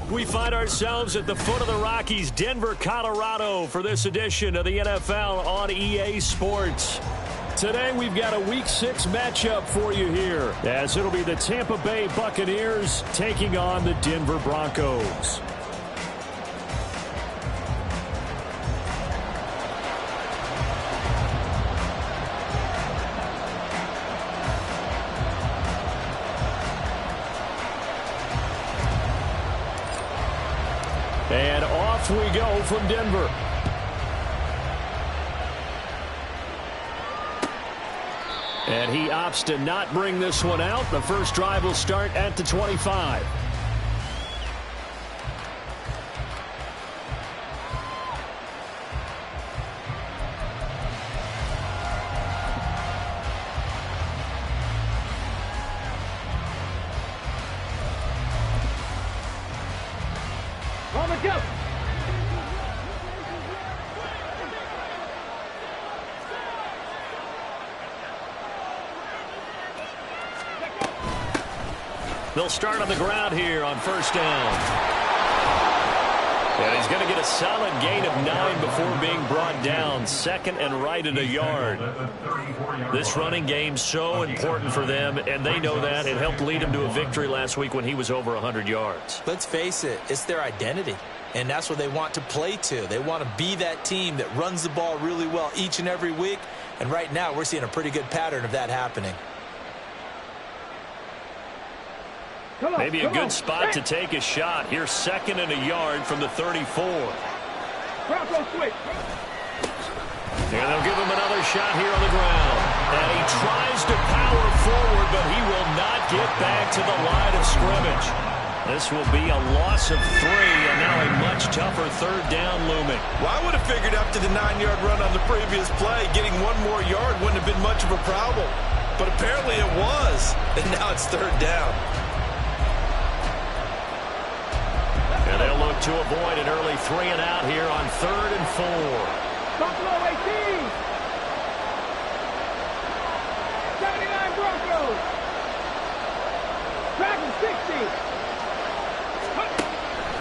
We find ourselves at the foot of the Rockies, Denver, Colorado, for this edition of the NFL on EA Sports. Today, we've got a Week 6 matchup for you here, as it'll be the Tampa Bay Buccaneers taking on the Denver Broncos. And off we go from Denver. And he opts to not bring this one out. The first drive will start at the 25. Go. They'll start on the ground here on first down. And he's going to get a solid gain of 9 before being brought down. Second and right at a yard. This running game's so important for them, and they know that. It helped lead him to a victory last week when he was over 100 yards. Let's face it, it's their identity. And that's what they want to play to. They want to be that team that runs the ball really well each and every week. And right now, we're seeing a pretty good pattern of that happening. Maybe a good spot to take a shot. Here's second and a yard from the 34. Bronco switch. And they'll give him another shot here on the ground. And he tries to power forward, but he will not get back to the line of scrimmage. This will be a loss of 3, and now a much tougher third down looming. Well, I would have figured after the 9-yard run on the previous play, getting one more yard wouldn't have been much of a problem. But apparently it was, and now it's third down. And they'll look to avoid an early 3 and out here on 3rd and 4. Buffalo 18. 79 Broncos. Dragon 60.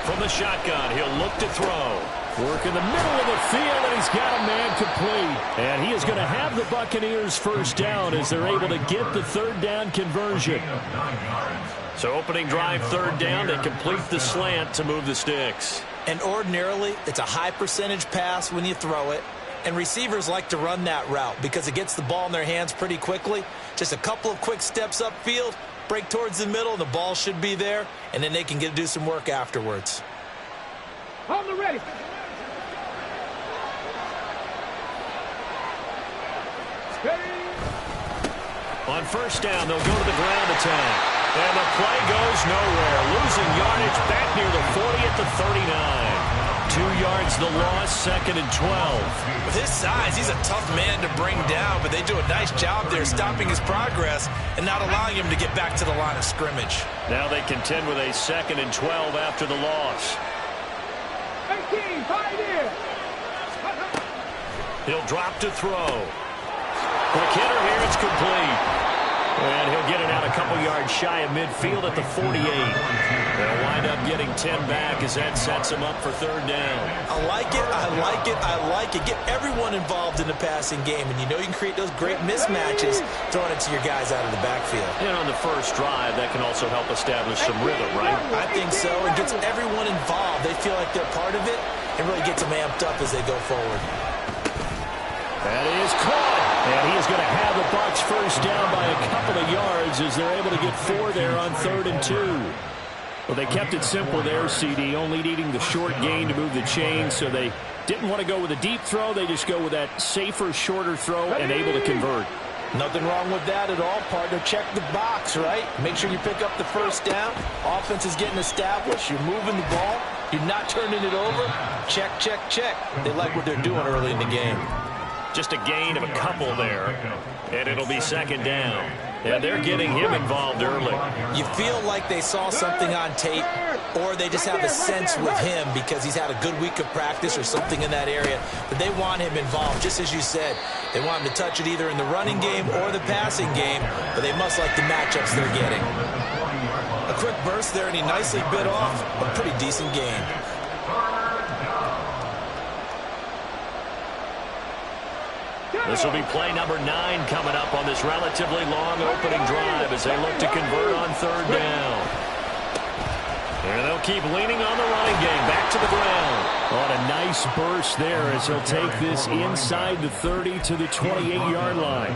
From the shotgun, he'll look to throw. Work in the middle of the field, and he's got a man complete. And he is going to have the Buccaneers first down as they're able to get the third down conversion. So opening drive, third down, they complete the slant to move the sticks. And ordinarily, it's a high percentage pass when you throw it. And receivers like to run that route because it gets the ball in their hands pretty quickly. Just a couple of quick steps upfield, break towards the middle, and the ball should be there. And then they can get to do some work afterwards. On the ready. On first down, they'll go to the ground attack. And the play goes nowhere. Losing yardage back near the 40 at the 39. 2 yards the loss, 2nd and 12. With his size, he's a tough man to bring down, but they do a nice job there stopping his progress and not allowing him to get back to the line of scrimmage. Now they contend with a 2nd and 12 after the loss. 18, pioneer. He'll drop to throw. Quick hitter here, it's complete. And he'll get it out a couple yards shy of midfield at the 48. They'll wind up getting 10 back as that sets him up for 3rd down. I like it, I like it, I like it. Get everyone involved in the passing game, and you know you can create those great mismatches throwing it to your guys out of the backfield. And on the first drive, that can also help establish some rhythm, right? I think so. It gets everyone involved. They feel like they're part of it, and really gets them amped up as they go forward. That is caught. And he is going to have the Bucs first down by a couple of yards as they're able to get 4 there on 3rd and 2. Well, they kept it simple there, CD, only needing the short gain to move the chain, so they didn't want to go with a deep throw. They just go with that safer, shorter throw and able to convert. Nothing wrong with that at all, partner. Check the box, right? Make sure you pick up the first down. Offense is getting established. You're moving the ball. You're not turning it over. Check, check, check. They like what they're doing early in the game. Just a gain of a couple there, and it'll be 2nd down. And they're getting him involved early. You feel like they saw something on tape, or they just have a sense with him because he's had a good week of practice or something in that area, but they want him involved, just as you said. They want him to touch it either in the running game or the passing game, but they must like the matchups they're getting. A quick burst there, and he nicely bit off a pretty decent gain. This will be play number 9 coming up on this relatively long opening drive as they look to convert on 3rd down. And they'll keep leaning on the running game. Back to the ground. On a nice burst there as he'll take this inside the 30 to the 28-yard line.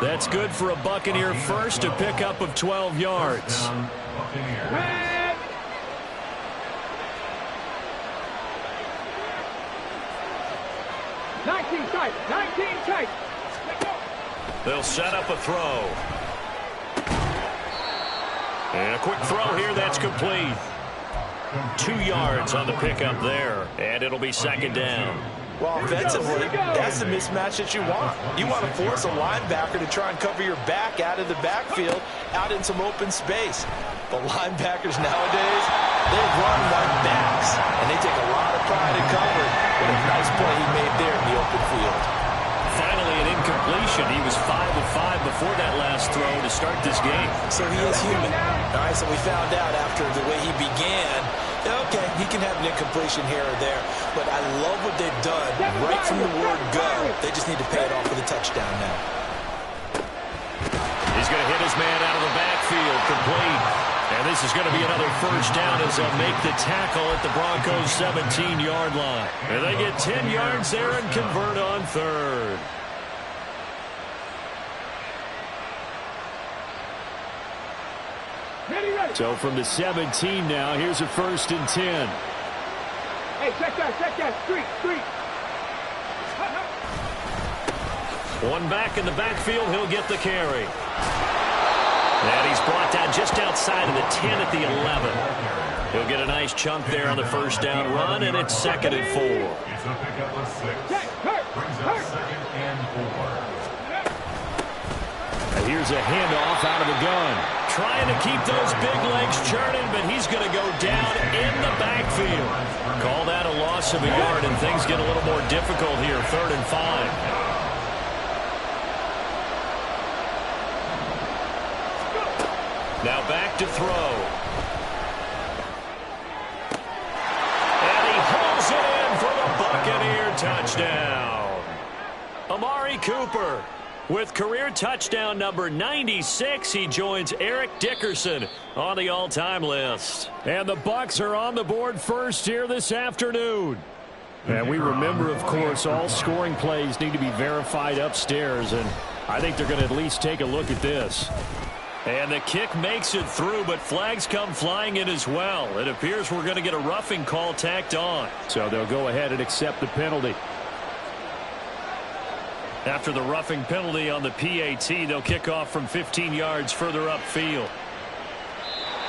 That's good for a Buccaneer first, a pickup of 12 yards. 19 tight, 19 tight. They'll set up a throw. And a quick throw here, that's complete. 2 yards on the pickup there, and it'll be 2nd down. Well, offensively, that's the mismatch that you want. You want to force a linebacker to try and cover your back out of the backfield, out in some open space. But linebackers nowadays, they run like backs, and they take a lot of pride in covering. What a nice play he made there in the open field. Finally, an incompletion. He was 5 of 5 before that last throw to start this game. So he is human. All right, so we found out after the way he began, okay, he can have an incompletion here or there, but I love what they've done right from the word go. They just need to pay it off with a touchdown now. He's going to hit his man out of the backfield, complete. And this is going to be another first down as they'll make the tackle at the Broncos' 17-yard line. And they get 10 yards there and convert on 3rd. So from the 17 now, here's a 1st and 10. Hey, check that, street. One back in the backfield, he'll get the carry. And he's brought down just outside of the 10 at the 11. He'll get a nice chunk there on the first down run, and it's 2nd and 4. And here's a handoff out of the gun. Trying to keep those big legs churning, but he's going to go down in the backfield. Call that a loss of a yard, and things get a little more difficult here, 3rd and 5. Now back to throw. And he hauls it in for the Buccaneer touchdown. Amari Cooper with career touchdown number 96. He joins Eric Dickerson on the all-time list. And the Bucs are on the board first here this afternoon. And we remember, of course, all scoring plays need to be verified upstairs, and I think they're going to at least take a look at this. And the kick makes it through, but flags come flying in as well. It appears we're going to get a roughing call tacked on. So they'll go ahead and accept the penalty. After the roughing penalty on the PAT, they'll kick off from 15 yards further upfield.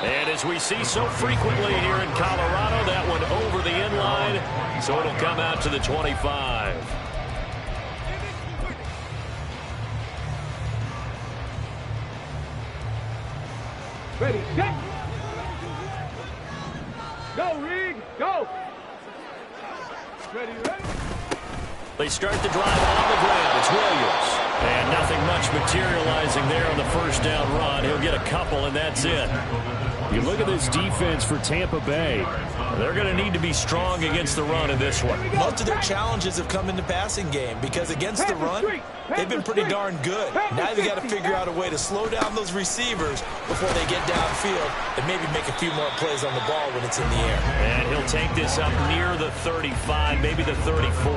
And as we see so frequently here in Colorado, that one over the inline, so it'll come out to the 25. Ready, set. Go, Reed, go. Ready, ready. They start the drive on the ground. It's Williams. And nothing much materializing there on the first down run. He'll get a couple, and that's it. You look at this defense for Tampa Bay. They're going to need to be strong against the run in this one. Most of their challenges have come in the passing game because against the run, they've been pretty darn good. Now they've got to figure out a way to slow down those receivers before they get downfield and maybe make a few more plays on the ball when it's in the air. And he'll take this up near the 35, maybe the 34.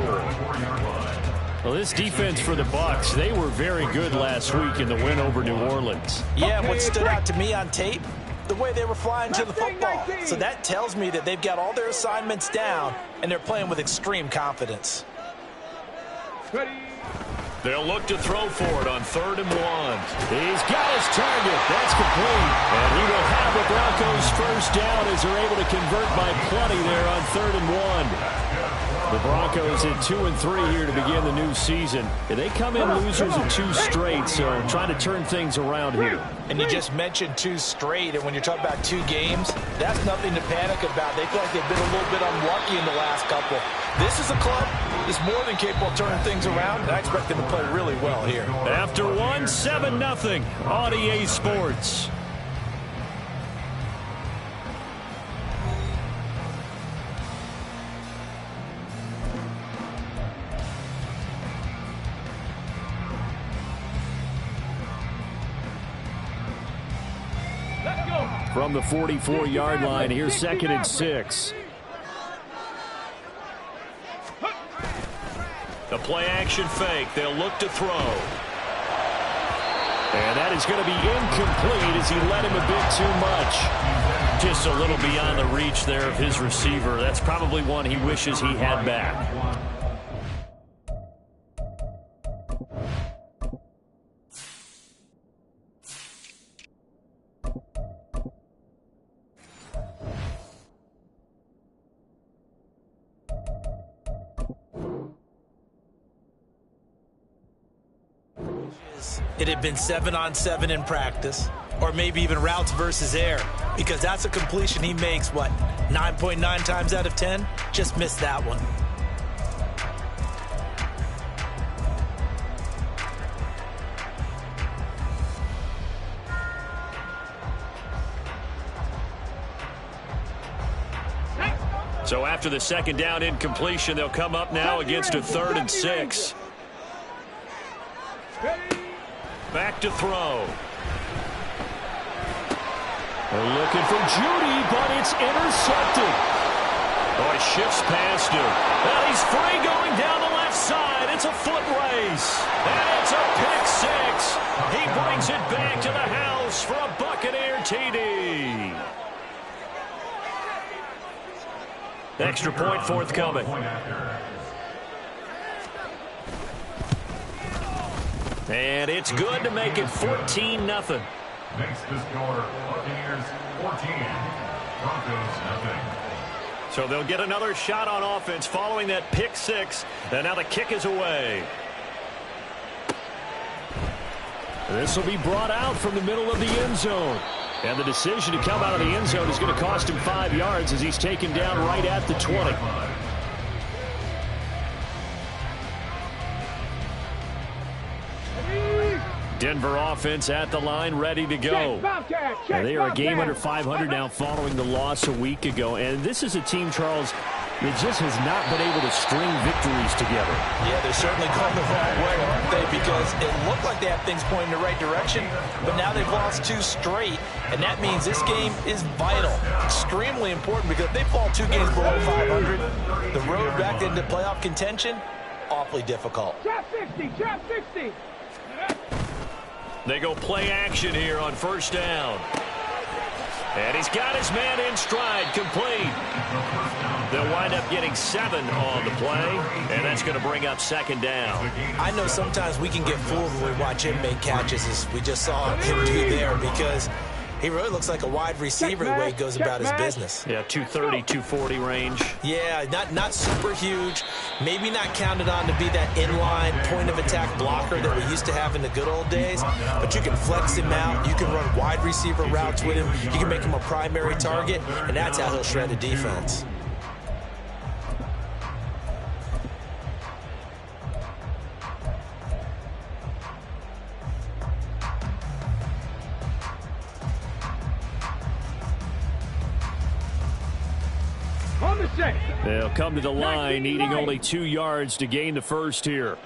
Well, this defense for the Bucs, they were very good last week in the win over New Orleans. Yeah, and what stood out to me on tape, the way they were flying to the football. So that tells me that they've got all their assignments down, and they're playing with extreme confidence. They'll look to throw for it on 3rd and 1. He's got his target. That's complete. And he will have the Broncos first down as they're able to convert by plenty there on 3rd and 1. The Broncos at 2 and 3 here to begin the new season. They come in losers in 2 straight, so trying to turn things around here. And you just mentioned 2 straight, and when you're talking about 2 games, that's nothing to panic about. They feel like they've been a little bit unlucky in the last couple. This is a club that's more than capable of turning things around, and I expect them to play really well here. After 1, 7-0 on EA Sports. From the 44-yard line, here's 2nd and 6. The play-action fake. They'll look to throw. And that is going to be incomplete as he let him a bit too much. Just a little beyond the reach there of his receiver. That's probably one he wishes he had back. It had been 7-on-7 in practice, or maybe even routes versus air, because that's a completion he makes, 9.9 times out of 10? Just missed that one. So after the 2nd down incompletion, they'll come up now against a 3rd and 6. Back to throw. They're looking for Judy, but it's intercepted. Oh, he shifts past him. Well, he's free going down the left side. It's a foot race. And it's a pick 6. He brings it back to the house for a Buccaneer TD. Extra point forthcoming. And it's good to make it 14-0. Makes the score Buccaneers 14, Broncos 0. So they'll get another shot on offense following that pick 6. And now the kick is away. This will be brought out from the middle of the end zone. And the decision to come out of the end zone is going to cost him 5 yards as he's taken down right at the 20. Denver offense at the line, ready to go. And they are a game under 500 now following the loss a week ago. And this is a team, Charles, that just has not been able to string victories together. Yeah, they're certainly going the wrong way, aren't they? Because it looked like they have things pointing in the right direction, but now they've lost 2 straight, and that means this game is vital, extremely important, because if they fall 2 games below 500, the road back into playoff contention, awfully difficult. Trap 60, trap 60. They go play action here on 1st down. And he's got his man in stride, complete. They'll wind up getting 7 on the play, and that's going to bring up 2nd down. I know sometimes we can get fooled when we watch him make catches, as we just saw him do there, because He really looks like a wide receiver the way he goes about his business. Yeah, 230, 240 range. Yeah, not super huge. Maybe not counted on to be that inline point-of-attack blocker that we used to have in the good old days. But you can flex him out. You can run wide receiver routes with him. You can make him a primary target, and that's how he'll shred a defense. They'll come to the line, needing only 2 yards to gain the first here.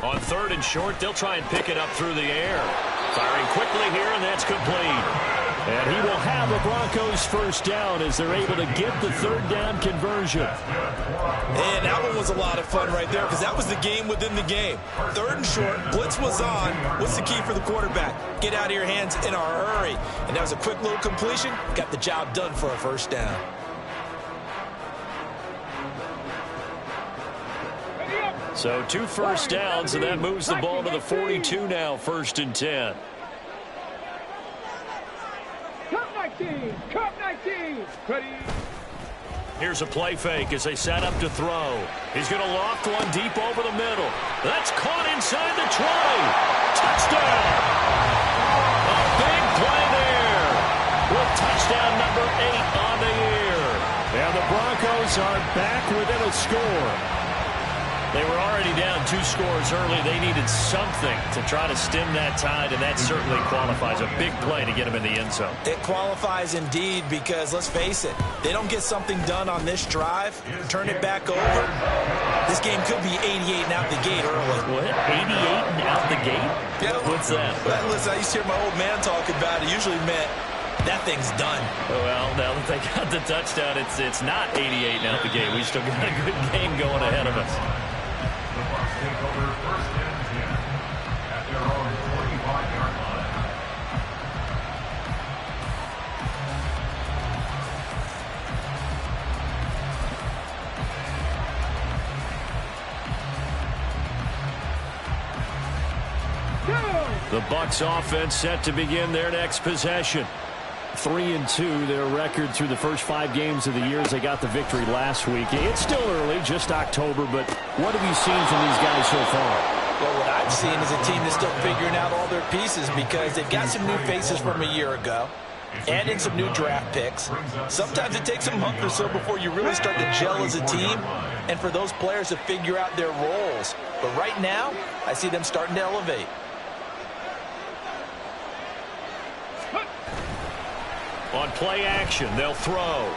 On 3rd and short, they'll try and pick it up through the air. Firing quickly here, and that's complete. And he will have the Broncos first down as they're able to get the 3rd down conversion. And that one was a lot of fun right there because that was the game within the game. 3rd and short, blitz was on. What's the key for the quarterback? Get out of your hands in a hurry. And that was a quick little completion. Got the job done for a first down. So 2 first downs, and that moves the ball to the 42 now, 1st and 10. Cup 19. Ready. Here's a play fake as they set up to throw. He's going to loft one deep over the middle. That's caught inside the 20. Touchdown! A big play there with touchdown number 8 on the year. And the Broncos are back within a score. They were already down 2 scores early. They needed something to try to stem that tide, and that certainly qualifies. A big play to get them in the end zone. It qualifies indeed because, let's face it, they don't get something done on this drive, turn it back over. This game could be 88 and out the gate early. What? 88 and out the gate? Yeah. What's that? Well, listen, I used to hear my old man talk about it. Usually meant that thing's done. Well, now that they got the touchdown, it's not 88 and out the gate. We still got a good game going ahead of us. The Bucs take over 1st and 10 at their own 45-yard line. The Bucs offense set to begin their next possession. 3-2, their record through the first 5 games of the year as they got the victory last week. It's still early, just October, but what have you seen from these guys so far? Well, what I've seen is a team that's still figuring out all their pieces because they've got some new faces from a year ago, add in some new draft picks. Sometimes it takes a month or so before you really start to gel as a team and for those players to figure out their roles. But right now, I see them starting to elevate. On play action, they'll throw.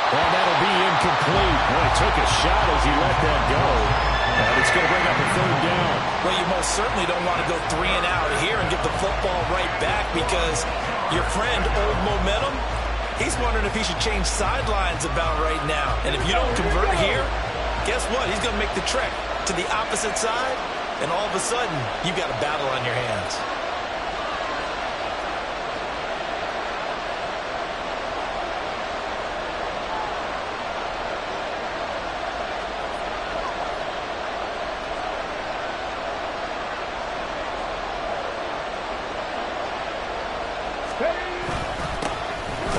And that'll be incomplete. Boy, took a shot as he let that go. And it's going to bring up a 3rd down. Well, you most certainly don't want to go 3 and out here and get the football right back because your friend, Old Momentum, he's wondering if he should change sidelines about right now. And if you don't convert here, guess what? He's going to make the trek to the opposite side, and all of a sudden, you've got a battle on your hands.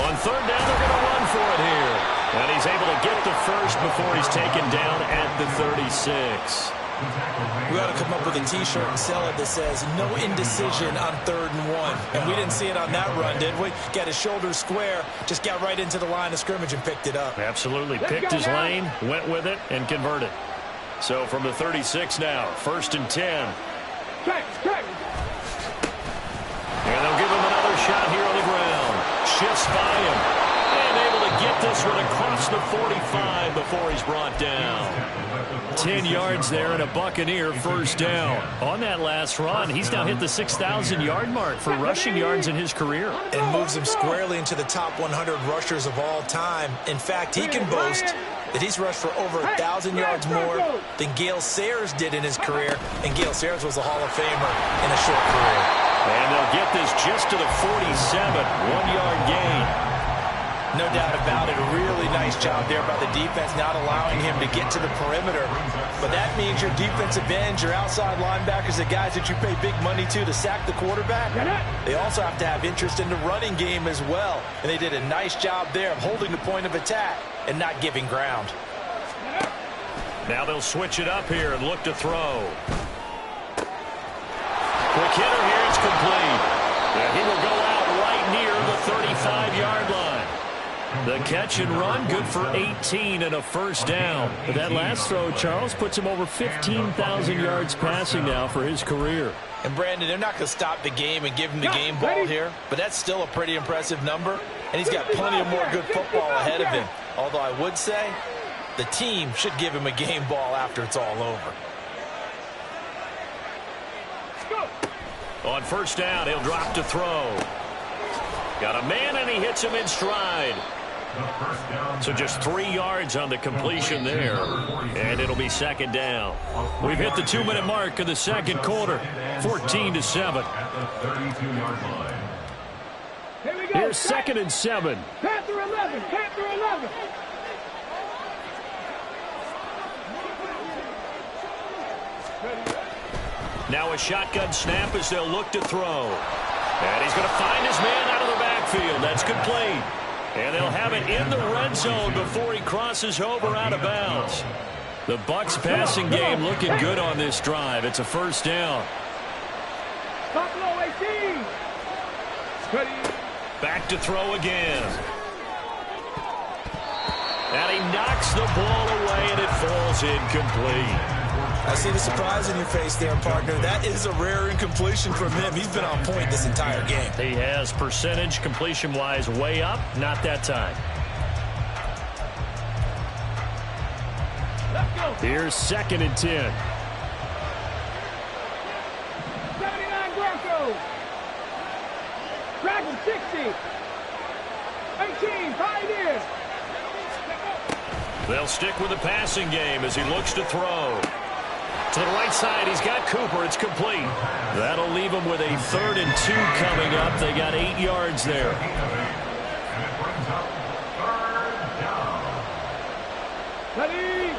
On 3rd down, they're going to run for it here. And he's able to get the first before he's taken down at the 36. We ought to come up with a T-shirt and sell it that says, no indecision on 3rd and 1. And we didn't see it on that run, did we? Got his shoulders square, just got right into the line of scrimmage and picked it up. Absolutely. Picked his lane, went with it, and converted. So from the 36 now, 1st and 10. And they'll give him another shot here on the ground. Shifts by him. And able to get this one across the 45 before he's brought down. 10 yards there and a Buccaneer first down. On that last run, he's now hit the 6,000-yard mark for rushing yards in his career. And moves him squarely into the top 100 rushers of all time. In fact, he can boast that he's rushed for over 1,000 yards more than Gale Sayers did in his career. And Gale Sayers was a Hall of Famer in a short career. And they'll get this just to the 47, 1-yard gain. No doubt about it. A really nice job there by the defense, not allowing him to get to the perimeter. But that means your defensive ends, your outside linebackers, the guys that you pay big money to sack the quarterback, they also have to have interest in the running game as well. And they did a nice job there of holding the point of attack and not giving ground. Now they'll switch it up here and look to throw. Quick hitter here, it's complete. And he will go out right near the 35-yard line. The catch and run, good for 18 and a first down. But that last throw, Charles, puts him over 15,000 yards passing now for his career. And, Brandon, they're not going to stop the game and give him the game ball here, but that's still a pretty impressive number, and he's got plenty of more good football ahead of him. Although I would say the team should give him a game ball after it's all over. On first down, he'll drop to throw. Got a man, and he hits him in stride. So just 3 yards on the completion there. And it'll be second down. We've hit the 2-minute mark of the second quarter. 14-7. Here's second and 7. Panther 11. Panther 11. Now a shotgun snap as they'll look to throw. And he's going to find his man out of the backfield. That's complete. And they'll have it in the red zone before he crosses over out of bounds. The Bucs passing game looking good on this drive. It's a first down. Buffalo 18. Back to throw again. And he knocks the ball away, and it falls incomplete. I see the surprise in your face there, partner. That is a rare incompletion from him. He's been on point this entire game. He has percentage completion-wise way up. Not that time. Let's go. Here's second and 10. 79 Broncos. Dragon 60. 18 Pioneers. They'll stick with the passing game as he looks to throw. To the right side, he's got Cooper. It's complete. That'll leave him with a 3rd and 2 coming up. They got 8 yards there. Ready.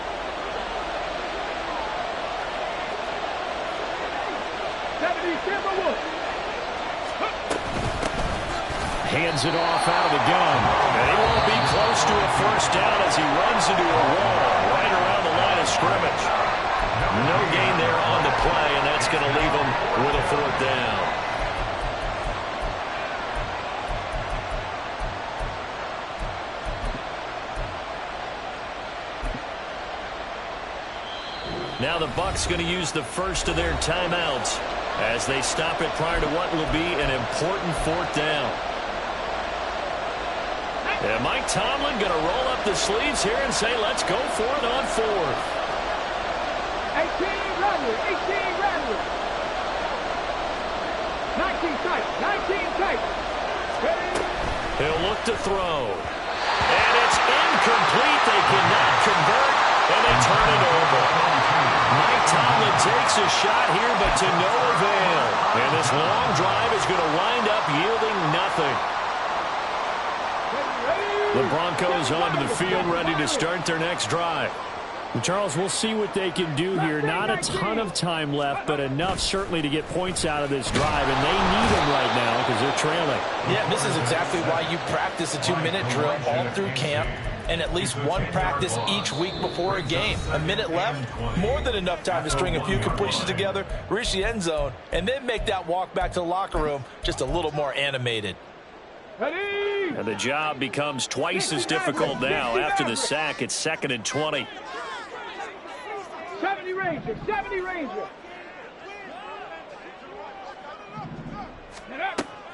Hands it off out of the gun. And he won't be close to a first down as he runs into a wall right around the line of scrimmage. No gain there on the play, and that's going to leave him with a 4th down. Now the Bucs going to use the first of their timeouts as they stop it prior to what will be an important 4th down. And Mike Tomlin going to roll up the sleeves here and say, let's go for it on 4th. 18 Radley. 18 Radley. 19 tight. 19 tight. He'll look to throw. And it's incomplete. They cannot convert, and they turn it over. Mike Tomlin takes a shot here, but to no avail. And this long drive is going to wind up yielding nothing. The Broncos onto the field, ready to start their next drive. And Charles, we'll see what they can do here. Not a ton of time left, but enough certainly to get points out of this drive, and they need them right now because they're trailing. Yeah, this is exactly why you practice a 2-minute drill all through camp and at least one practice each week before a game. A minute left, more than enough time to string a few completions together, reach the end zone, and then make that walk back to the locker room just a little more animated. And the job becomes twice as difficult now. After the sack, it's 2nd and 20. 70 Ranger. 70 Ranger.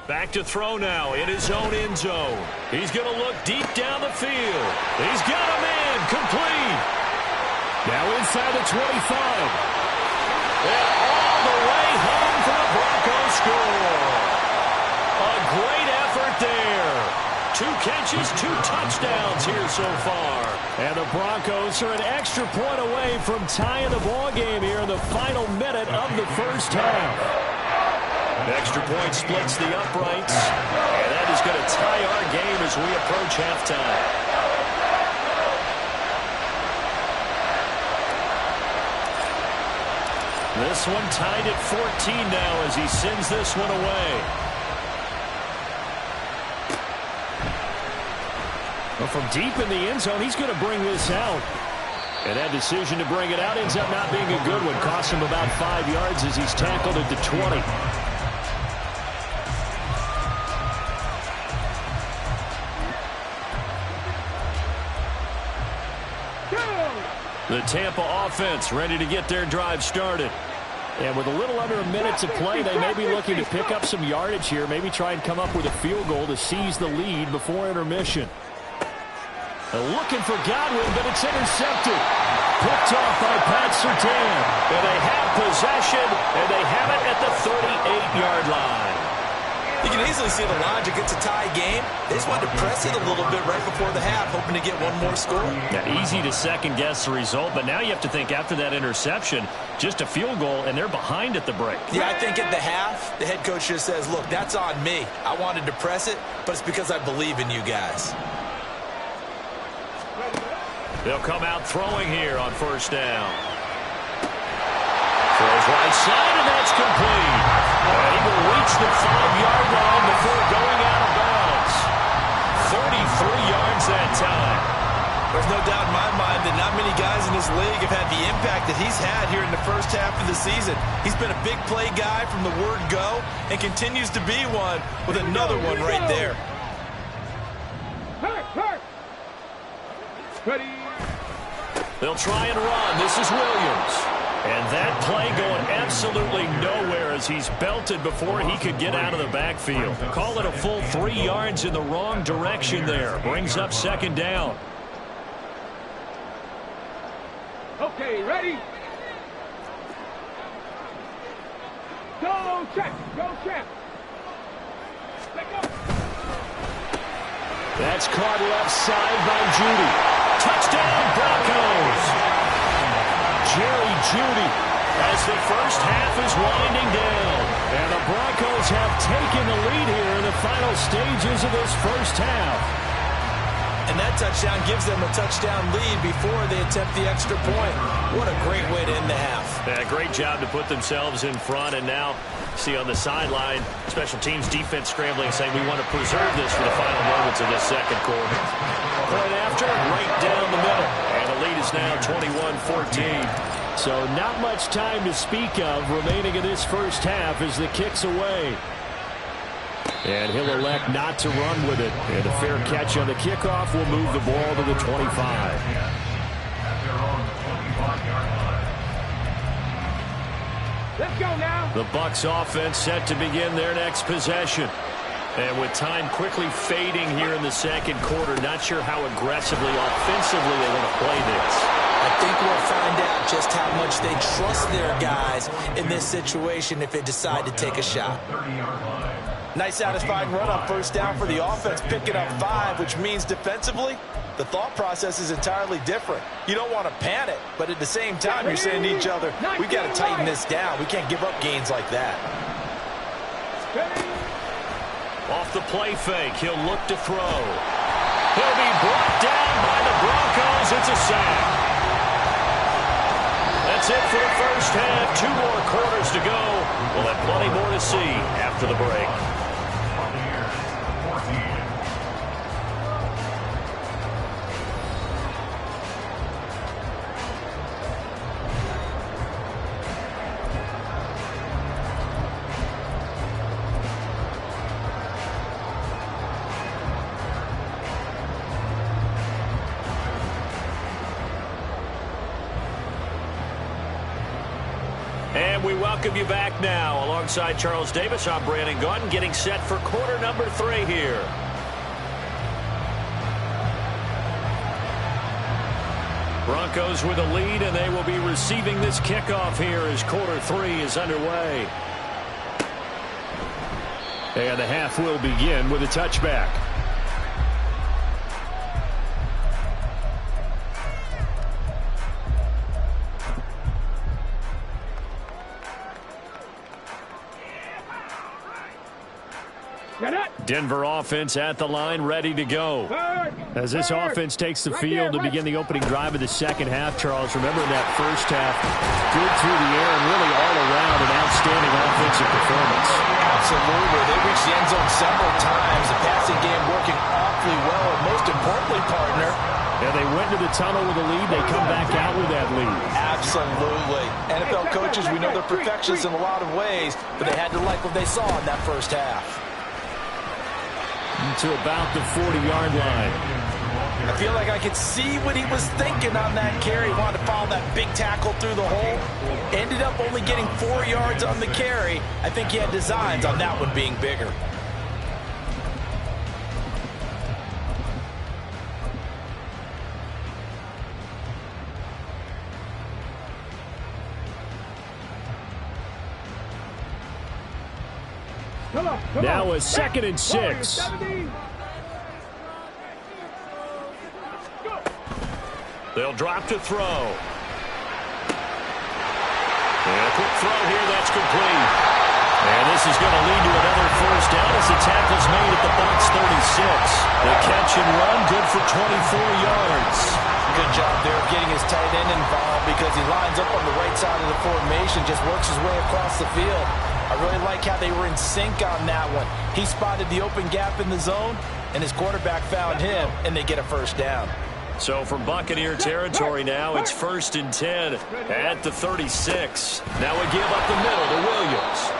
Back to throw now in his own end zone. He's going to look deep down the field. He's got a man complete. Now inside the 25. And all the way home for the Broncos score. A great effort there. 2 catches, 2 touchdowns here so far. And the Broncos are an extra point away from tying the ball game here in the final minute of the first half. Extra point splits the uprights. And that point is going to tie our game as we approach halftime. This one tied at 14 now as he sends this one away. Well, from deep in the end zone, he's going to bring this out. And that decision to bring it out ends up not being a good one. Costs him about 5 yards as he's tackled at the 20. The Tampa offense ready to get their drive started. And with a little under a minute to play, they may be looking to pick up some yardage here. Maybe try and come up with a field goal to seize the lead before intermission. Looking for Godwin, but it's intercepted. Picked off by Pat Surtain. And they have possession, and they have it at the 38-yard line. You can easily see the logic. It's a tie game. They just wanted to press it a little bit right before the half, hoping to get one more score. Yeah, easy to second-guess the result, but now you have to think after that interception, just a field goal, and they're behind at the break. Yeah, I think at the half, the head coach just says, look, that's on me. I wanted to press it, but it's because I believe in you guys. They'll come out throwing here on first down. Throws right side, and that's complete. And he will reach the 5-yard line before going out of bounds. 43 yards that time. There's no doubt in my mind that not many guys in this league have had the impact that he's had here in the first half of the season. He's been a big play guy from the word go and continues to be one with another one right there. Ready. They'll try and run. This is Williams. And that play going absolutely nowhere as he's belted before he could get out of the backfield. Call it a full 3 yards in the wrong direction there. Brings up second down. Okay, ready? Go, check. Go, check. Let go. That's caught left side by Judy. Touchdown, Broncos. Jerry Judy as the first half is winding down. And the Broncos have taken the lead here in the final stages of this first half. And that touchdown gives them a touchdown lead before they attempt the extra point. What a great way to end the half. Yeah, great job to put themselves in front. And now, see on the sideline, special teams defense scrambling, saying we want to preserve this for the final moments of this second quarter. Point after, right down the middle. And the lead is now 21-14. So not much time to speak of remaining in this first half as the kick's away. And he'll elect not to run with it. And a fair catch on the kickoff will move the ball to the 25. Let's go now. The Bucs offense set to begin their next possession. And with time quickly fading here in the second quarter, not sure how aggressively, offensively they want to play this. I think we'll find out just how much they trust their guys in this situation if they decide to take a shot. Nice satisfying run on first down for the offense, picking up 5, which means defensively, the thought process is entirely different. You don't want to panic, but at the same time, you're saying to each other, we got to tighten this down. We can't give up gains like that. Off the play fake, he'll look to throw. He'll be brought down by the Broncos. It's a sack. That's it for the first half. 2 more quarters to go. We'll have plenty more to see after the break. And we welcome you back now. Alongside Charles Davis, I'm Brandon Gaudin, getting set for quarter number 3 here. Broncos with a lead, and they will be receiving this kickoff here as quarter 3 is underway. And the half will begin with a touchback. Get it. Denver offense at the line, ready to go. As this offense takes the field to begin the opening drive of the second half, Charles, remember in that first half, good through the air and really all around an outstanding offensive performance. Absolutely. They reached the end zone several times. The passing game working awfully well, and most importantly, partner, yeah, they went to the tunnel with a lead. They come back out with that lead. Absolutely. NFL coaches, we know they're perfectionists in a lot of ways, but they had to like what they saw in that first half. To about the 40-yard line. I feel like I could see what he was thinking on that carry. He wanted to follow that big tackle through the hole. Ended up only getting 4 yards on the carry. I think he had designs on that one being bigger. Now a 2nd and 6. They'll drop to throw. And a quick throw here, that's complete. And this is going to lead to another first down as the tackle's made at the Bucs 36. The catch and run, good for 24 yards. Good job there of getting his tight end involved because he lines up on the right side of the formation, just works his way across the field. I really like how they were in sync on that one. He spotted the open gap in the zone, and his quarterback found him, and they get a first down. So from Buccaneer territory now, it's 1st and 10 at the 36. Now a give up the middle to Williams.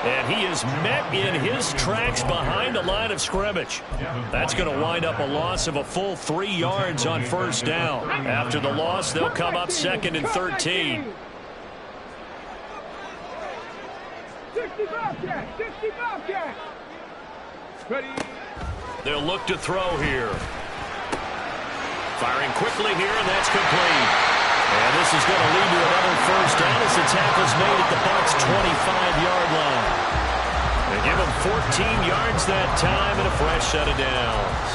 And he is met in his tracks behind the line of scrimmage. That's going to wind up a loss of a full 3 yards on first down. After the loss, they'll come up 2nd and 13. 65 cat. Ready. They'll look to throw here. Firing quickly here, and that's complete. And this is going to lead to another first down as the tackle's made at the Bucs 25-yard line. They give him 14 yards that time and a fresh set of downs.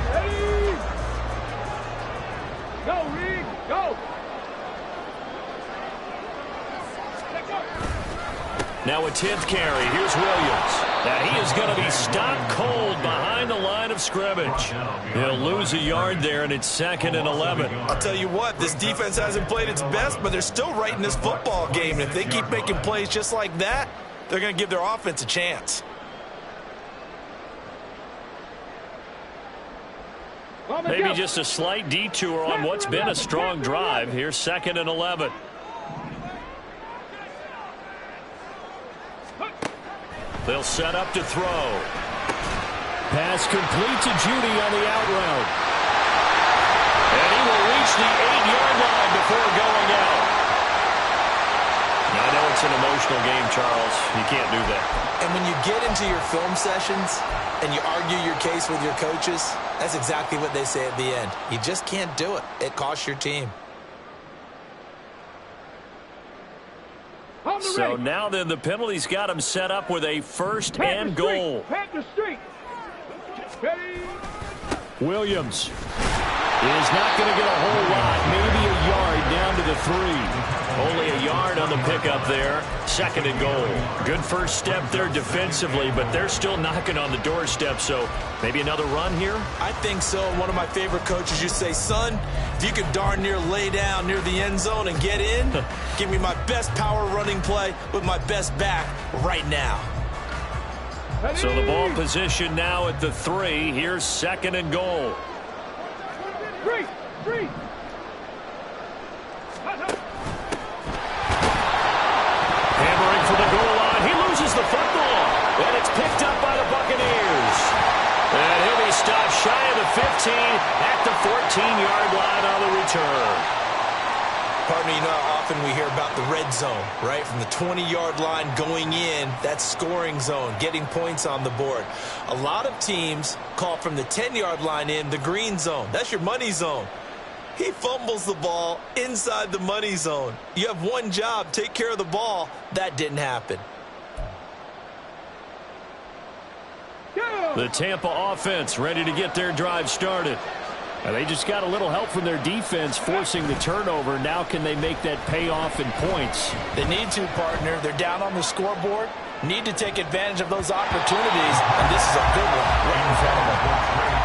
Ready. Go, Reed. Go. Now a 10th carry. Here's Williams. Now he is going to be stopped cold behind the line of scrimmage. He'll lose a yard there, and it's 2nd and 11. I'll tell you what, this defense hasn't played its best, but they're still right in this football game. And if they keep making plays just like that, they're going to give their offense a chance. Maybe just a slight detour on what's been a strong drive. Here's 2nd and 11. They'll set up to throw. Pass complete to Judy on the out route. And he will reach the 8-yard line before going out. Now, I know it's an emotional game, Charles. You can't do that. And when you get into your film sessions and you argue your case with your coaches, that's exactly what they say at the end. You just can't do it. It costs your team. So now then, the penalty's got him set up with a 1st and goal. Williams is not going to get a whole lot, maybe a yard down to the 3. Only a yard on the pickup there. 2nd and goal. Good first step there defensively, but they're still knocking on the doorstep, so maybe another run here? I think so. One of my favorite coaches used to say, son, if you could darn near lay down near the end zone and get in, give me my best power running play with my best back right now. So the ball position now at the 3. Here's 2nd and goal. 3. Hammering for the goal line. He loses the football. And it's picked up by the Buccaneers. And he'll be stopped shy of the 15 at the 14-yard line on the return. Partner, you know how often we hear about the red zone, right? From the 20-yard line going in, that scoring zone, getting points on the board. A lot of teams call from the 10-yard line in the green zone. That's your money zone. He fumbles the ball inside the money zone. You have one job, take care of the ball. That didn't happen. The Tampa offense ready to get their drive started. And they just got a little help from their defense forcing the turnover. Now can they make that pay off in points? They need to, partner. They're down on the scoreboard. Need to take advantage of those opportunities. And this is a good one right in front of them.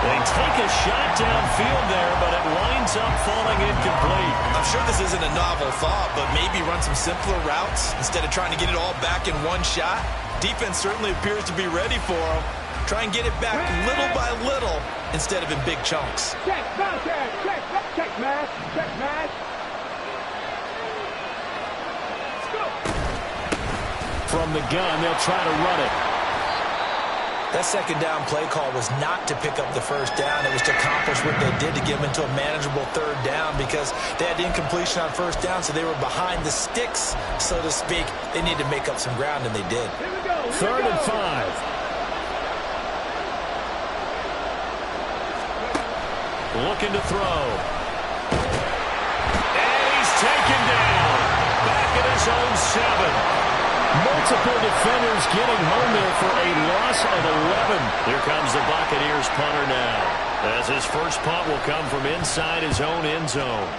They take a shot downfield there, but it winds up falling incomplete. I'm sure this isn't a novel thought, but maybe run some simpler routes instead of trying to get it all back in one shot. Defense certainly appears to be ready for them. Try and get it back little by little instead of in big chunks. Check, contact, check, man. Check, man. From the gun, they'll try to run it. That second down play call was not to pick up the first down. It was to accomplish what they did to get them into a manageable third down because they had incompletion on first down, so they were behind the sticks, so to speak. They needed to make up some ground, and they did. Third and 5. Looking to throw. And he's taken down. Back at his own 7. Multiple defenders getting home there for a loss of 11. Here comes the Buccaneers punter now, as his first punt will come from inside his own end zone.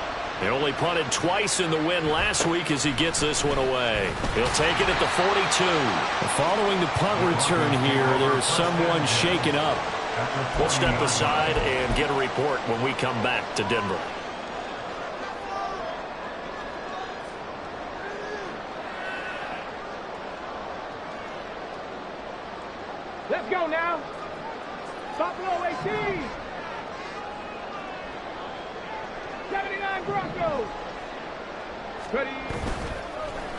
He only punted twice in the win last week as he gets this one away. He'll take it at the 42. Following the punt return here, there is someone shaken up. We'll step aside and get a report when we come back to Denver. Let's go now. Buffalo 18. 79 Broncos. Ready.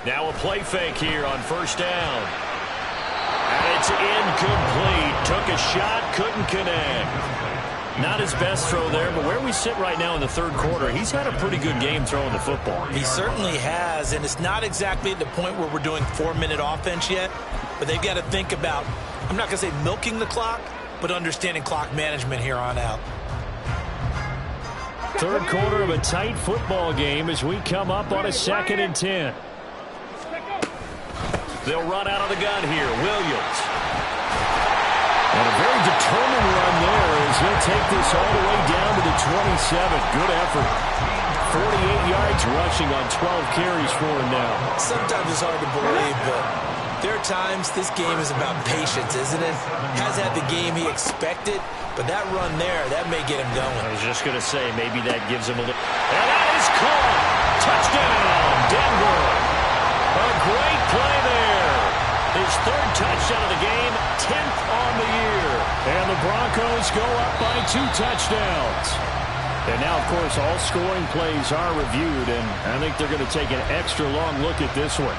Now a play fake here on first down. And it's incomplete. Took a shot, couldn't connect. Not his best throw there, but where we sit right now in the third quarter, he's had a pretty good game throwing the football. He certainly has, and it's not exactly at the point where we're doing 4-minute offense yet, but they've got to think about, I'm not going to say milking the clock, but understanding clock management here on out. Third quarter of a tight football game as we come up on a 2nd and 10. They'll run out of the gun here. Williams. And a very determined run there as he'll take this all the way down to the 27. Good effort. 48 yards rushing on 12 carries for him now. Sometimes it's hard to believe, but there are times this game is about patience, isn't it? Has had the game he expected, but that run there, that may get him going. I was just going to say, maybe that gives him a little. And that is caught. Touchdown, Denver. A great play there. His third touchdown of the game, 10th on the year. And the Broncos go up by 2 touchdowns. And now, of course, all scoring plays are reviewed, and I think they're going to take an extra long look at this one.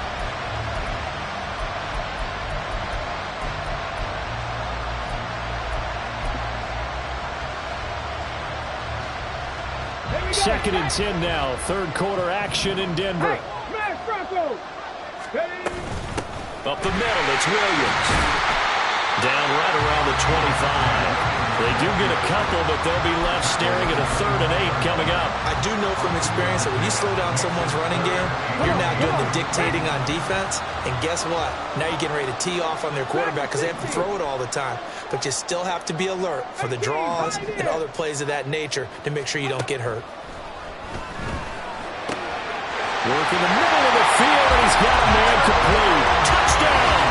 Second and 10 now. Third quarter action in Denver. Smash Broncos. Up the middle, it's Williams. Down right around the 25. They do get a couple, but they'll be left staring at a 3rd and 8 coming up. I do know from experience that when you slow down someone's running game, you're now doing the dictating on defense. And guess what? Now you're getting ready to tee off on their quarterback because they have to throw it all the time. But you still have to be alert for the draws and other plays of that nature to make sure you don't get hurt. Work in the middle of the field, and he's got a man complete. Touchdown!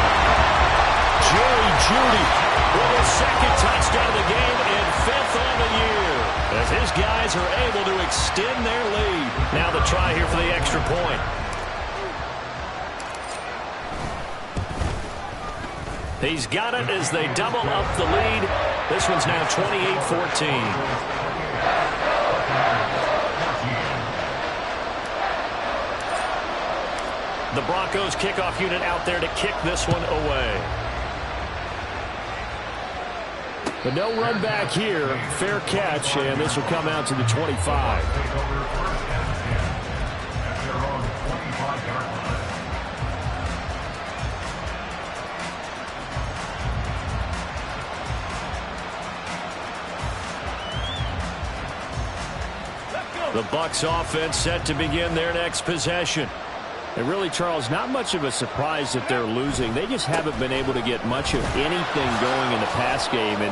Jerry Jeudy with his 2nd touchdown of the game and 5th on the year. As his guys are able to extend their lead. Now the try here for the extra point. He's got it as they double up the lead. This one's now 28-14. The Broncos kickoff unit out there to kick this one away. But no run back here. Fair catch, and this will come out to the 25. The Bucs offense set to begin their next possession. And really, Charles, not much of a surprise that they're losing. They just haven't been able to get much of anything going in the pass game. And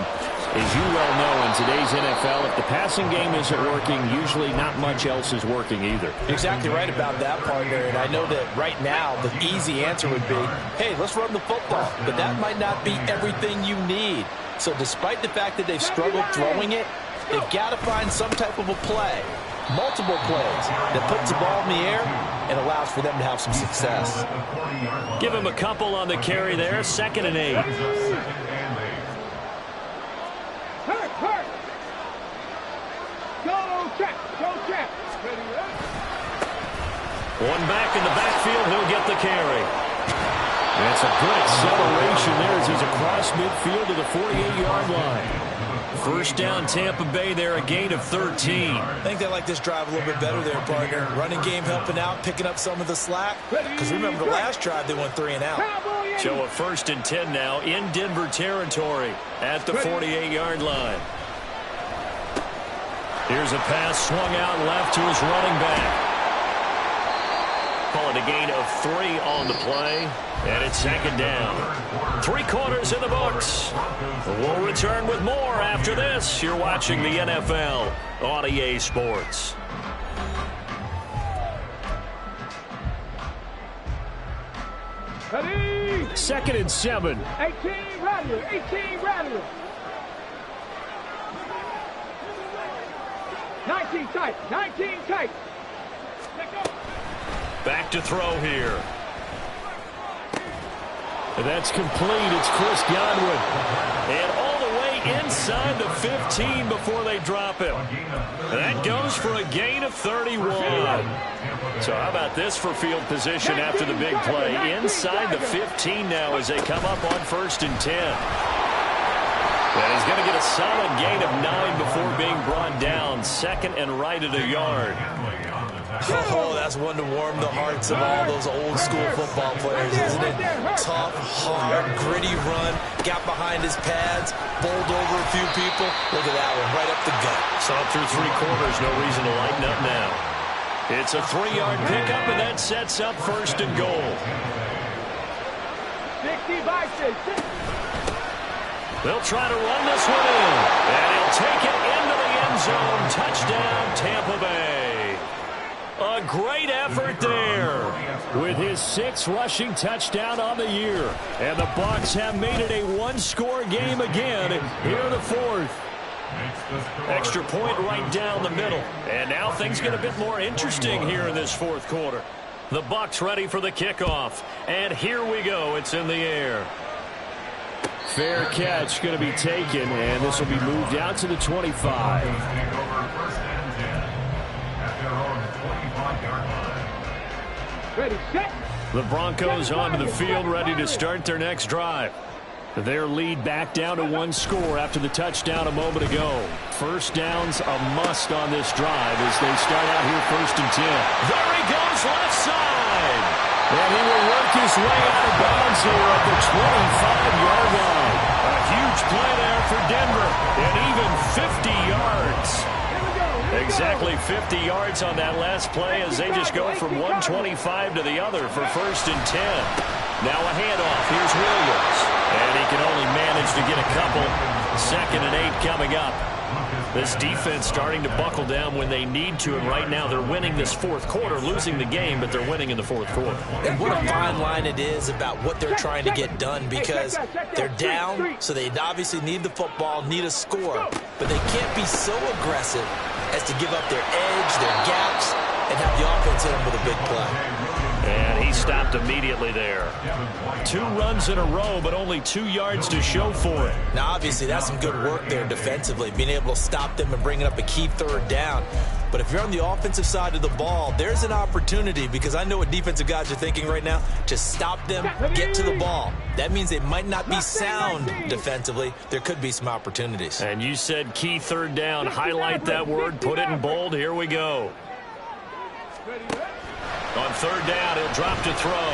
as you well know, in today's NFL, if the passing game isn't working, usually not much else is working either. Exactly right about that, partner. And I know that right now the easy answer would be, hey, let's run the football. But that might not be everything you need. So despite the fact that they've struggled throwing it, they've got to find some type of a play, multiple plays, that puts the ball in the air and allows for them to have some success. Give him a couple on the carry there, 2nd and 8. Hurt. Go, check. One back in the backfield, he'll get the carry. That's a good acceleration there as he's across midfield to the 48-yard line. First down, Tampa Bay there, a gain of 13. I think they like this drive a little bit better there, partner. Running game helping out, picking up some of the slack. Because remember the last drive, they went 3 and out. So a 1st and 10 now in Denver territory at the 48-yard line. Here's a pass swung out left to his running back. Call it a gain of 3 on the play, and it's 2nd down. 3 quarters in the books. We'll return with more after this. You're watching the NFL on EA Sports. Ready? 2nd and 7. 18 Rattler. 19 tight. Back to throw here. And that's complete. It's Chris Godwin. And all the way inside the 15 before they drop him. That goes for a gain of 31. So how about this for field position after the big play? Inside the 15 now as they come up on 1st and 10. And he's going to get a solid gain of 9 before being brought down. 2nd and right at a yard. Oh, that's one to warm the hearts of all those old school football players, isn't it? Tough, hard, gritty run, got behind his pads, bowled over a few people. Look at that one, right up the gut. Saw through 3 quarters, no reason to lighten up now. It's a 3-yard pickup, and that sets up 1st and goal. 60 by 6. They'll try to run this one in, and he'll take it into the end zone. Touchdown, Tampa Bay. A great effort there with his 6th rushing touchdown on the year. And the Bucs have made it a 1-score game again here in the 4th. Extra point right down the middle. And now things get a bit more interesting here in this 4th quarter. The Bucs ready for the kickoff. And here we go. It's in the air. Fair catch going to be taken, and this will be moved out to the 25. Ready, set. The Broncos onto the field, ready to start their next drive. Their lead back down to 1 score after the touchdown a moment ago. First down's a must on this drive as they start out here 1st and 10. There he goes, left side. And he will work his way out of bounds here at the 25-yard line. A huge play there for Denver, and even 50 yards. Exactly 50 yards on that last play as they just go from 125 to the other for 1st and 10. Now a handoff. Here's Williams. And he can only manage to get a couple. 2nd and 8 coming up. This defense starting to buckle down when they need to, and right now they're winning this 4th quarter, losing the game, but they're winning in the 4th quarter. And what a fine line it is about what they're trying to get done, because they're down, so they obviously need the football, need a score, but they can't be so aggressive as to give up their edge, their gaps, and have the offense hit them with a big play. And he stopped immediately there. 2 runs in a row, but only 2 yards to show for it. Now, obviously, that's some good work there defensively, being able to stop them and bringing up a key 3rd down. But if you're on the offensive side of the ball, there's an opportunity, because I know what defensive guys are thinking right now, to stop them, get to the ball. That means they might not be sound defensively. There could be some opportunities. And you said key 3rd down. Highlight that word, put it in bold. Here we go. On 3rd down, he'll drop to throw.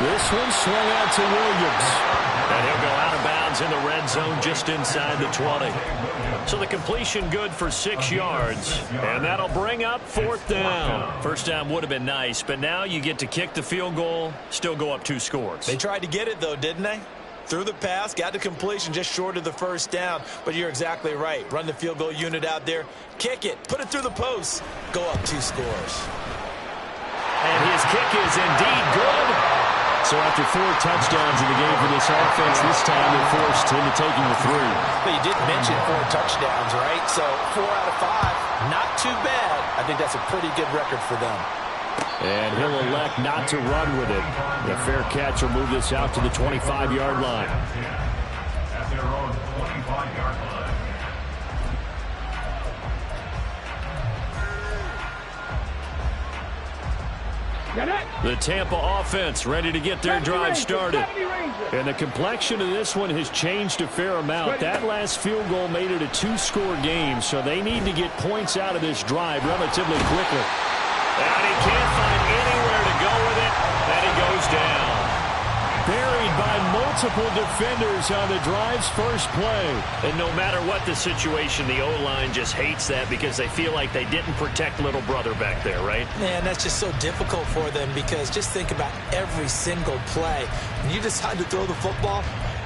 This one swung out to Williams. And he'll go out of bounds is in the red zone just inside the 20. So the completion good for 6 yards, and that'll bring up 4th down. First down would have been nice, but now you get to kick the field goal, still go up 2 scores. They tried to get it, though, didn't they? Threw the pass, got the completion just short of the first down. But you're exactly right. Run the field goal unit out there. Kick it. Put it through the post. Go up 2 scores. And his kick is indeed good. So after 4 touchdowns in the game for this offense, this time they're forced into taking the 3. But you did mention 4 touchdowns, right? So 4 out of 5, not too bad. I think that's a pretty good record for them. And he'll elect not to run with it. The fair catch will move this out to the 25-yard line. At their own 25-yard line. The Tampa offense ready to get their drive started. And the complexion of this one has changed a fair amount. That last field goal made it a 2-score game, so they need to get points out of this drive relatively quickly. And he can't find anywhere to go with it, and he goes down. Buried by multiple defenders on the drive's first play. And no matter what the situation, the O-line just hates that because they feel like they didn't protect little brother back there, right? Man, that's just so difficult for them because just think about every single play. When you decide to throw the football,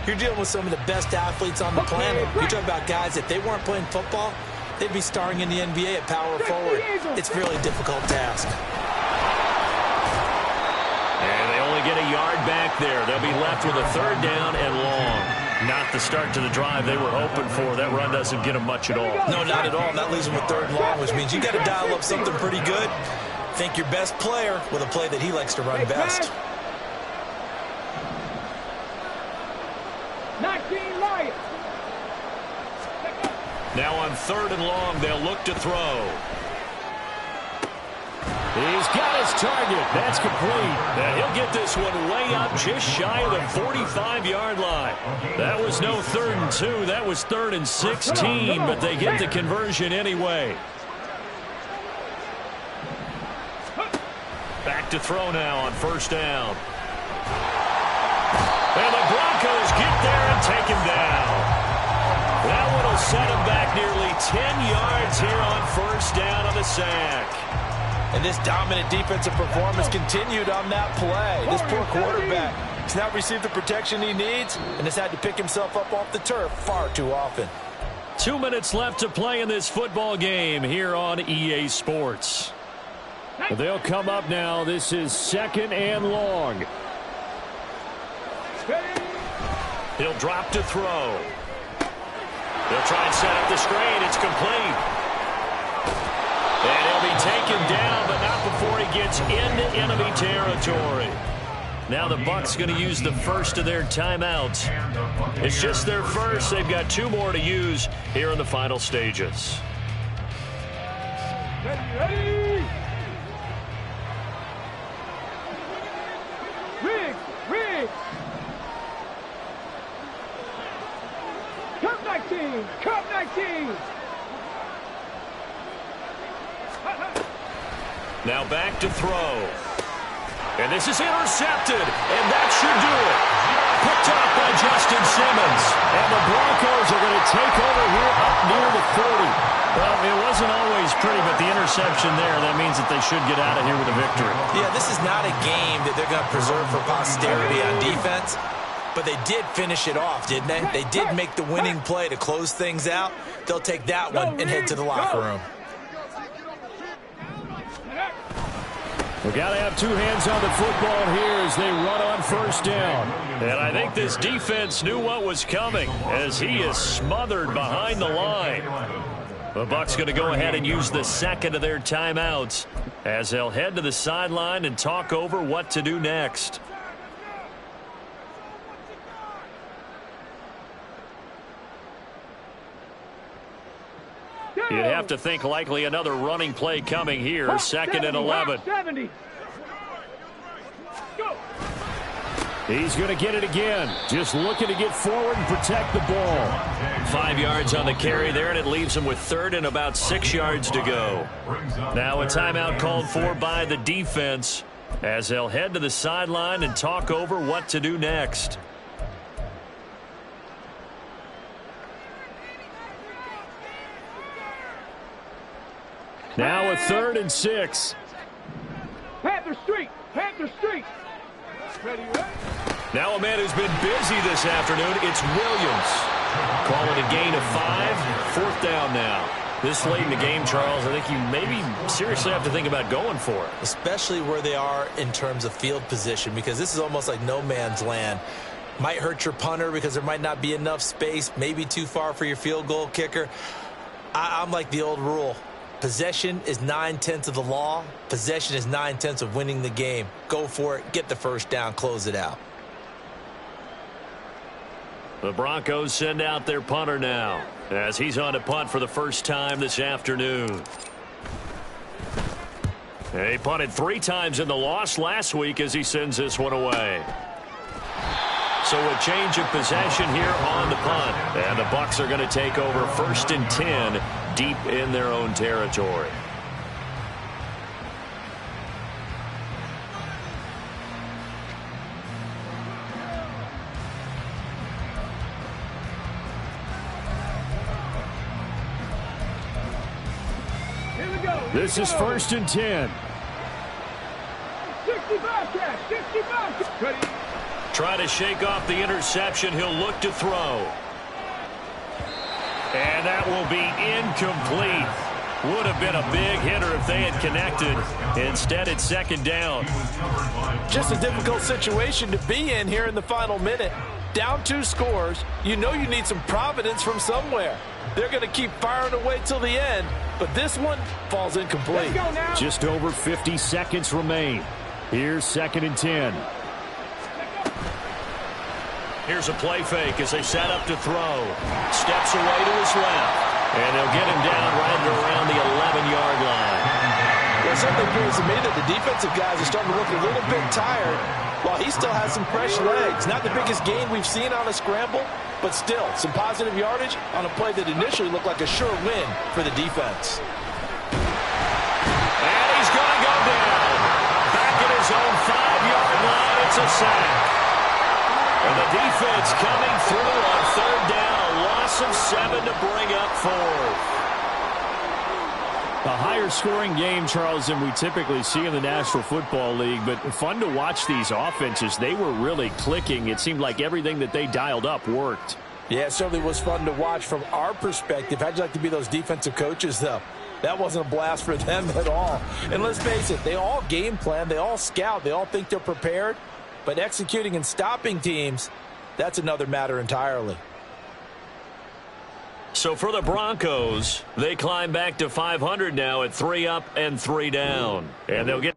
you're dealing with some of the best athletes on the planet. You're talking about guys, if they weren't playing football, they'd be starring in the NBA at power forward. It's a really difficult task. And they only get a yard back there. They'll be left with a 3rd down and long. Not the start to the drive they were hoping for. That run doesn't get them much at all. No, not at all. And that leaves them with 3rd and long, which means you got to dial up something pretty good. Think your best player with a play that he likes to run best. 19 Lions. Now on 3rd and long, they'll look to throw. He's got his target. That's complete. And he'll get this one way up just shy of the 45-yard line. That was no 3rd and 2. That was 3rd and 16, but they get the conversion anyway. Back to throw now on 1st down. And the Broncos get there and take him down. That one will set him back nearly 10 yards here on 1st down on the sack. And this dominant defensive performance continued on that play. This poor quarterback has now received the protection he needs and has had to pick himself up off the turf far too often. 2 minutes left to play in this football game here on EA Sports. They'll come up now. This is 2nd and long. He'll drop to throw. They'll try and set up the screen. It's complete. And he'll be taken down, but not before he gets into enemy territory. Now the Bucs going to use the first of their timeouts. It's just their first. They've got 2 more to use here in the final stages. Ready. Riggs. Cup 19. Now back to throw. And this is intercepted, and that should do it. Picked up by Justin Simmons. And the Broncos are going to take over here up near the 40. Well, it wasn't always pretty, but the interception there, that means that they should get out of here with a victory. Yeah, this is not a game that they're going to preserve for posterity on defense. But they did finish it off, didn't they? They did make the winning play to close things out. They'll take that one and head to the locker room. We've got to have 2 hands on the football here as they run on 1st down. And I think this defense knew what was coming as he is smothered behind the line. The Bucs going to go ahead and use the 2nd of their timeouts as they'll head to the sideline and talk over what to do next. You'd have to think likely another running play coming here. 2nd and 11. 70. Go. He's going to get it again. Just looking to get forward and protect the ball. 5 yards on the carry there, and it leaves him with 3rd and about 6 yards to go. Now a timeout called for by the defense as they'll head to the sideline and talk over what to do next. Now a 3rd and 6. Panther Street. Panther Street. Ready, ready. Now a man who's been busy this afternoon, it's Williams. Calling a gain of 5, 4th down now. This late in the game, Charles, I think you maybe seriously have to think about going for it. Especially where they are in terms of field position, because this is almost like no man's land. Might hurt your punter because there might not be enough space, maybe too far for your field goal kicker. I'm like the old rule. Possession is 9/10 of the law. Possession is 9/10 of winning the game. Go for it. Get the first down. Close it out. The Broncos send out their punter now as he's on to punt for the first time this afternoon. He punted 3 times in the loss last week as he sends this one away. So a change of possession here on the punt. And the Bucs are going to take over 1st and 10 deep in their own territory. Here we go. This is 1st and 10. 65 catch. 65. Ready. Trying to shake off the interception. He'll look to throw. And that will be incomplete. Would have been a big hitter if they had connected. Instead, it's 2nd down. Just a difficult situation to be in here in the final minute. Down 2 scores. You know you need some providence from somewhere. They're going to keep firing away till the end, but this one falls incomplete. Let's go now. Just over 50 seconds remain. Here's 2nd and 10. Here's a play fake as they set up to throw. Steps away to his left. And they'll get him down right around the 11-yard line. It certainly appears to me that the defensive guys are starting to look a little bit tired while he still has some fresh legs. Not the biggest gain we've seen on a scramble, but still some positive yardage on a play that initially looked like a sure win for the defense. And he's going to go down. Back at his own 5-yard line. It's a sack. And the defense coming through on 3rd down. Loss of 7 to bring up 4th. A higher scoring game, Charles, than we typically see in the National Football League, but fun to watch these offenses. They were really clicking. It seemed like everything that they dialed up worked. Yeah, it certainly was fun to watch from our perspective. How'd you like to be those defensive coaches, though? That wasn't a blast for them at all. And let's face it, they all game plan, they all scout, they all think they're prepared. But executing and stopping teams, that's another matter entirely. So for the Broncos, they climb back to 500 now at 3 up and 3 down. And they'll get